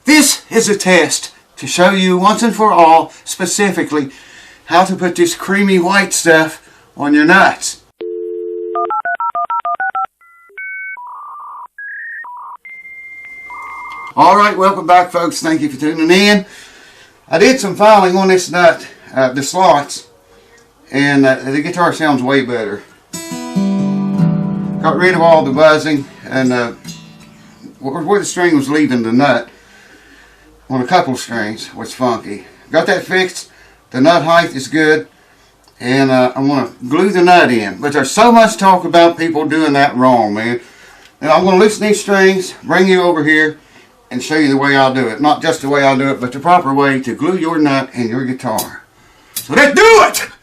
This is a test to show you once and for all, specifically, how to put this creamy white stuff on your nuts. Alright, welcome back folks. Thank you for tuning in. I did some filing on this nut, the slots, and the guitar sounds way better. Got rid of all the buzzing and where the string was leaving the nut on a couple of strings was funky. Got that fixed. The nut height is good, and I'm going to glue the nut in. But there's so much talk about people doing that wrong, man. And I'm going to loosen these strings, bring you over here, and show you the way I'll do it. Not just the way I'll do it, but the proper way to glue your nut in your guitar. So let's do it!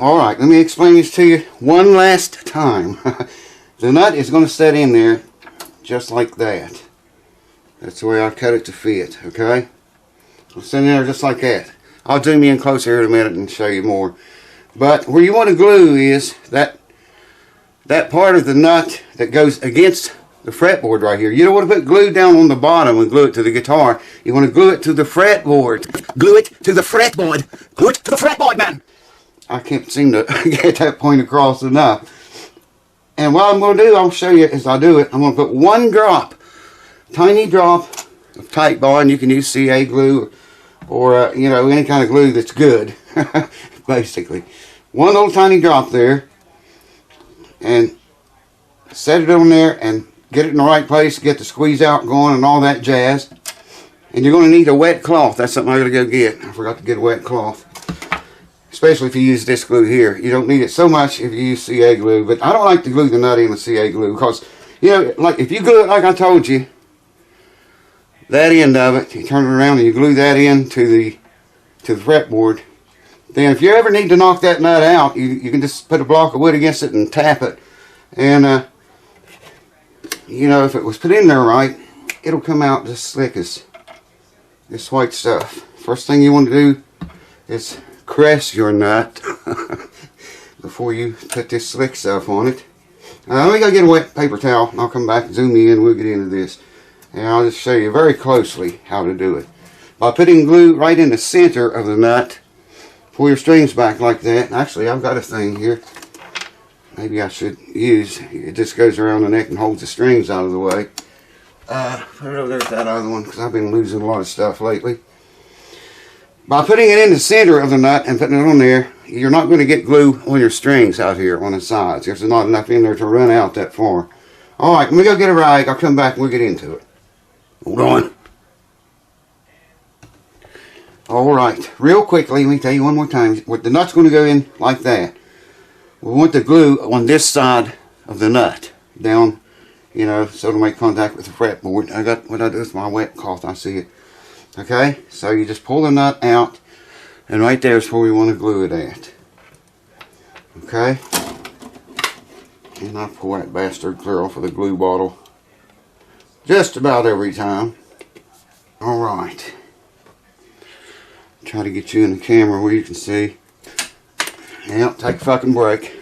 Alright, let me explain this to you one last time. The nut is going to set in there just like that. That's the way I cut it to fit, okay? It'll set in there just like that. I'll zoom in closer here in a minute and show you more. But where you want to glue is that part of the nut that goes against the fretboard right here. You don't want to put glue down on the bottom and glue it to the guitar. You want to glue it to the fretboard. Glue it to the fretboard. Glue it to the fretboard, man. I can't seem to get that point across enough. And what I'm going to do, I'll show you as I do it. I'm going to put one drop, tiny drop of Titebond. You can use CA glue or you know, any kind of glue that's good, basically. One little tiny drop there, and set it on there and get it in the right place, get the squeeze out going and all that jazz. And you're going to need a wet cloth. That's something I got to go get. I forgot to get a wet cloth. Especially if you use this glue here. You don't need it so much if you use CA glue. But I don't like to glue the nut in with CA glue because, you know, like if you glue it like I told you, that end of it, you turn it around and you glue that in to the fretboard. Then if you ever need to knock that nut out, you can just put a block of wood against it and tap it. And, you know, if it was put in there right, it'll come out just slick as this white stuff. First thing you want to do is caress your nut before you put this slick stuff on it. Let me go get a wet paper towel and I'll come back and zoom in and we'll get into this. And I'll just show you very closely how to do it. By putting glue right in the center of the nut, pull your strings back like that. Actually, I've got a thing here. Maybe I should use. It just goes around the neck and holds the strings out of the way. Put it over there with that other one because I've been losing a lot of stuff lately. By putting it in the center of the nut and putting it on there, you're not going to get glue on your strings out here on the sides. There's not enough in there to run out that far. Alright, let me go get a rag. I'll come back and we'll get into it. Hold on. Alright, real quickly, let me tell you one more time. The nut's going to go in like that. We want the glue on this side of the nut. Down, you know, so it'll make contact with the fretboard. I got what I do with my wet cloth. I see it. Okay, so you just pull the nut out, and right there is where we want to glue it at. Okay, and I pour that bastard clear off of the glue bottle just about every time. Alright, try to get you in the camera where you can see. Yep, take a fucking break.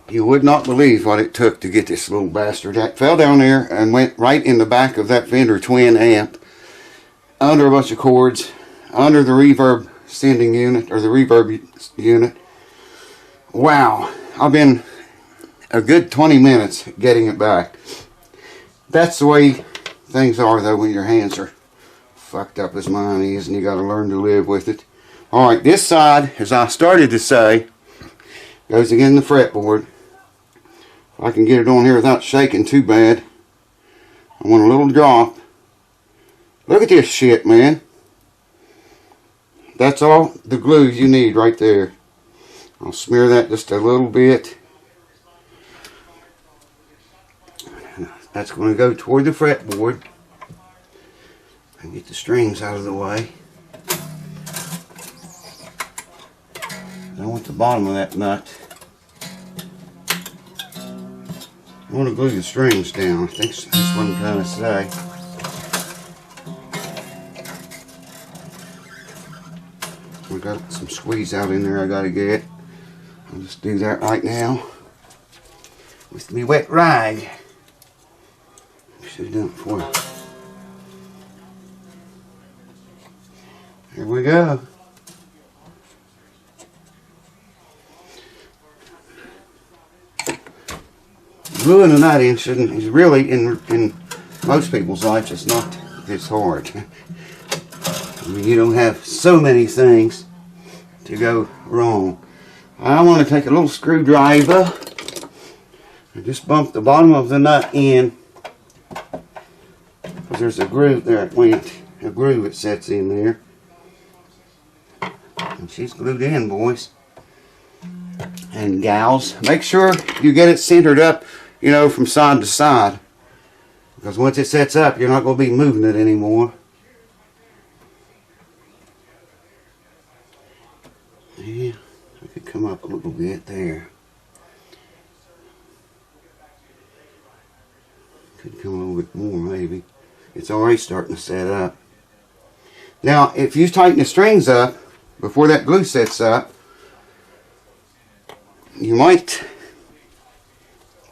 You would not believe what it took to get this little bastard. That fell down there and went right in the back of that Fender twin amp. Under a bunch of cords, under the reverb sending unit, or the reverb unit. Wow, I've been a good 20 minutes getting it back. That's the way things are though when your hands are fucked up as mine is and you got to learn to live with it. Alright, this side, as I started to say, goes again the fretboard. If I can get it on here without shaking too bad. I want a little drop. Look at this shit, man. That's all the glue you need right there. I'll smear that just a little bit. That's going to go toward the fretboard. And get the strings out of the way. I want the bottom of that nut. I want to glue the strings down. I think that's what I'm trying to say. We got some squeeze out in there I gotta get. I'll just do that right now with me wet rag. Should have done it before. Here we go. Gluing a nut in shouldn't is really in most people's lives it's not this hard. I mean, you don't have so many things to go wrong. I want to take a little screwdriver and just bump the bottom of the nut in, because there's a groove there. It went a groove it sets in there, and she's glued in, boys and gals. Make sure you get it centered up, you know, from side to side, because once it sets up, you're not going to be moving it anymore. Yeah, I could come up a little bit there. Could come a little bit more maybe. It's already starting to set up. Now, if you tighten the strings up before that glue sets up, you might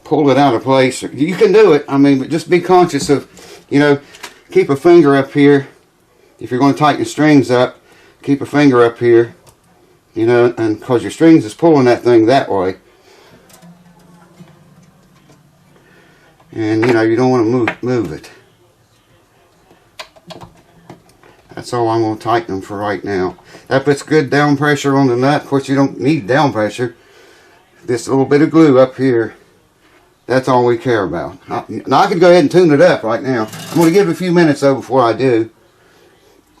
pull it out of place. You can do it, I mean, but just be conscious of, you know, keep a finger up here. If you're going to tighten the strings up, keep a finger up here, you know, and because your strings is pulling that thing that way. And, you know, you don't want to move it. That's all I'm going to tighten them for right now. That puts good down pressure on the nut. Of course, you don't need down pressure. This little bit of glue up here, that's all we care about. Now, I could go ahead and tune it up right now. I'm going to give it a few minutes, though, before I do.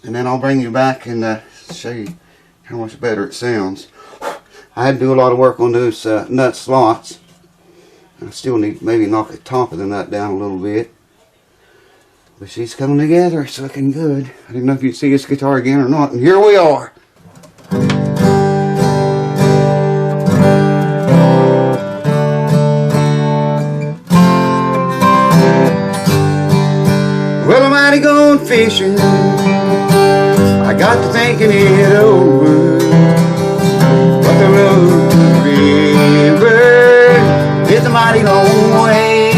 And then I'll bring you back and show you how much better it sounds. I had to do a lot of work on those nut slots. I still need to maybe knock the top of the nut down a little bit. But she's coming together. It's looking good. I didn't know if you'd see this guitar again or not. And here we are. Well, I'm mighty going fishing. I got to thinking it over. But the road to the river is a mighty long way.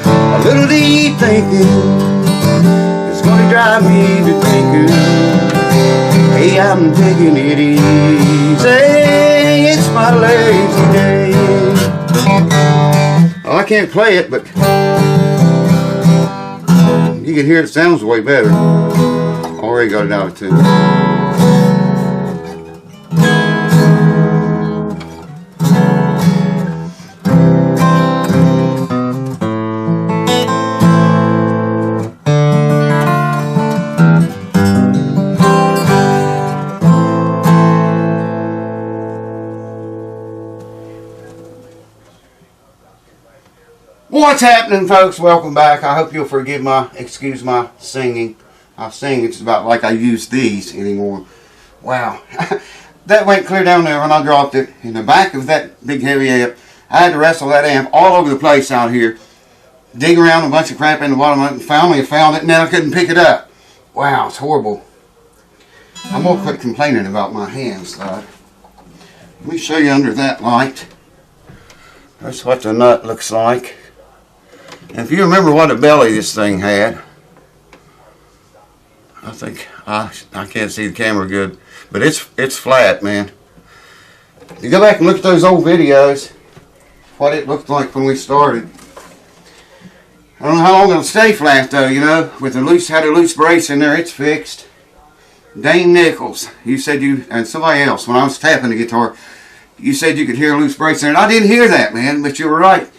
A little deep thinking is gonna drive me to thinking. Hey, I'm taking it easy. It's my lazy day. Well, I can't play it, but you can hear it sounds way better. Already got it out of tune. What's happening, folks? Welcome back. I hope you'll excuse my singing. I sing, it's about like I use these anymore. Wow. That went clear down there when I dropped it in the back of that big heavy amp. I had to wrestle that amp all over the place out here. Dig around a bunch of crap in the bottom of it and finally found it, and then I couldn't pick it up. Wow, it's horrible. I'm gonna quit complaining about my hands, though. Let me show you under that light. That's what the nut looks like. And if you remember what a belly this thing had, I think I can't see the camera good, but it's flat, man. You go back and look at those old videos, what it looked like when we started. I don't know how long it'll stay flat though, you know. With had a loose brace in there, it's fixed. Dane Nichols, you said and somebody else, when I was tapping the guitar, you said you could hear a loose brace in there, and I didn't hear that, man, but you were right.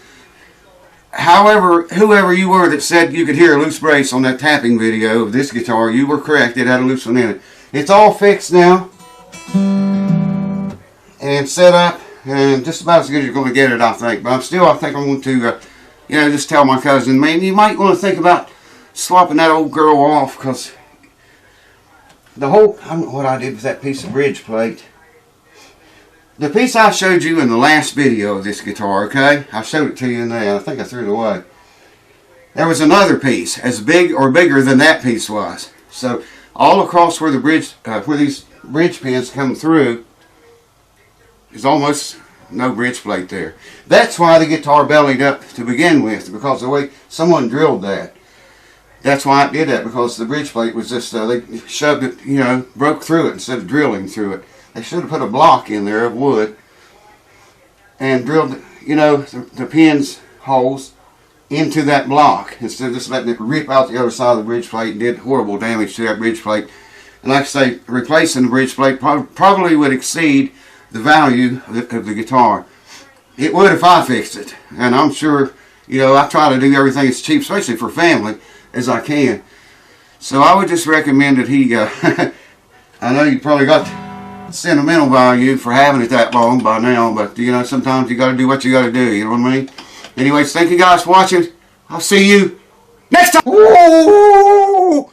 However, whoever you were that said you could hear a loose brace on that tapping video of this guitar, you were correct. It had a loose one in it. It's all fixed now and set up, and just about as good as you're going to get it, I think. But I think I'm going to, you know, just tell my cousin, man, you might want to think about slopping that old girl off, because the whole, I don't know what I did with that piece of bridge plate. The piece I showed you in the last video of this guitar, okay? I showed it to you in there. I think I threw it away. There was another piece as big or bigger than that piece was. So all across where the bridge, where these bridge pins come through, is almost no bridge plate there. That's why the guitar bellied up to begin with, because the way someone drilled that. That's why it did that, because the bridge plate was just, they shoved it, you know, broke through it instead of drilling through it. They should have put a block in there of wood and drilled, you know, the pins holes into that block instead of just letting it rip out the other side of the bridge plate and did horrible damage to that bridge plate. And like I say, replacing the bridge plate probably would exceed the value of the guitar. It would if I fixed it. And I'm sure, you know, I try to do everything as cheap, especially for family, as I can. So I would just recommend that he, I know you probably got sentimental value for having it that long by now, but you know, sometimes you got to do what you got to do, you know what I mean? Anyways, thank you guys for watching. I'll see you next time. Ooh!